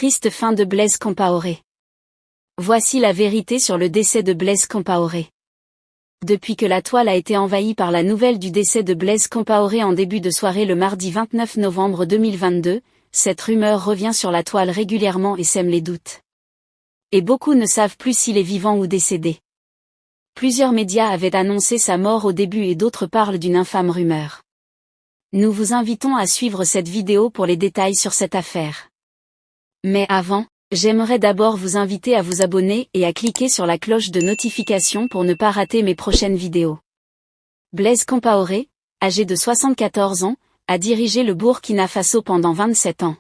Triste fin de Blaise Compaoré. Voici la vérité sur le décès de Blaise Compaoré. Depuis que la toile a été envahie par la nouvelle du décès de Blaise Compaoré en début de soirée le mardi 29 novembre 2022, cette rumeur revient sur la toile régulièrement et sème les doutes. Et beaucoup ne savent plus s'il est vivant ou décédé. Plusieurs médias avaient annoncé sa mort au début et d'autres parlent d'une infâme rumeur. Nous vous invitons à suivre cette vidéo pour les détails sur cette affaire. Mais avant, j'aimerais d'abord vous inviter à vous abonner et à cliquer sur la cloche de notification pour ne pas rater mes prochaines vidéos. Blaise Compaoré, âgé de 74 ans, a dirigé le Burkina Faso pendant 27 ans.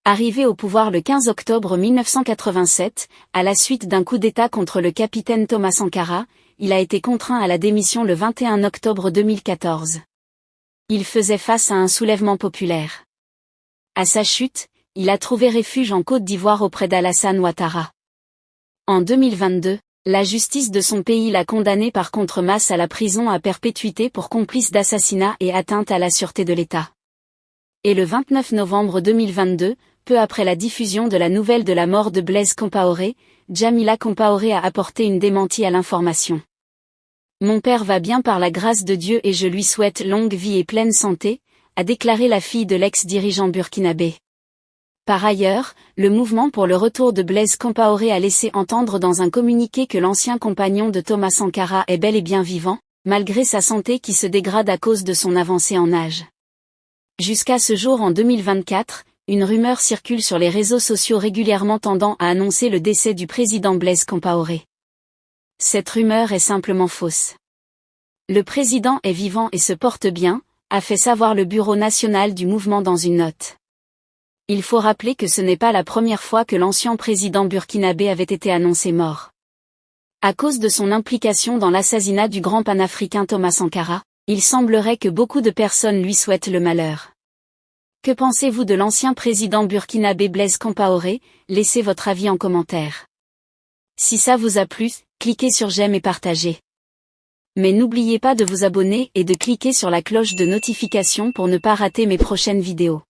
Arrivé au pouvoir le 15 octobre 1987, à la suite d'un coup d'État contre le capitaine Thomas Sankara, il a été contraint à la démission le 21 octobre 2014. Il faisait face à un soulèvement populaire. À sa chute, il a trouvé refuge en Côte d'Ivoire auprès d'Alassane Ouattara. En 2022, la justice de son pays l'a condamné par contumace à la prison à perpétuité pour complice d'assassinat et atteinte à la sûreté de l'État. Et le 29 novembre 2022, peu après la diffusion de la nouvelle de la mort de Blaise Compaoré, Djamila Compaoré a apporté une démentie à l'information. Mon père va bien par la grâce de Dieu et je lui souhaite longue vie et pleine santé, a déclaré la fille de l'ex-dirigeant burkinabé. Par ailleurs, le mouvement pour le retour de Blaise Compaoré a laissé entendre dans un communiqué que l'ancien compagnon de Thomas Sankara est bel et bien vivant, malgré sa santé qui se dégrade à cause de son avancée en âge. Jusqu'à ce jour en 2024, une rumeur circule sur les réseaux sociaux régulièrement tendant à annoncer le décès du président Blaise Compaoré. Cette rumeur est simplement fausse. Le président est vivant et se porte bien, a fait savoir le Bureau national du mouvement dans une note. Il faut rappeler que ce n'est pas la première fois que l'ancien président burkinabé avait été annoncé mort. À cause de son implication dans l'assassinat du grand panafricain Thomas Sankara, il semblerait que beaucoup de personnes lui souhaitent le malheur. Que pensez-vous de l'ancien président burkinabé Blaise Compaoré? Laissez votre avis en commentaire. Si ça vous a plu, cliquez sur j'aime et partagez. Mais n'oubliez pas de vous abonner et de cliquer sur la cloche de notification pour ne pas rater mes prochaines vidéos.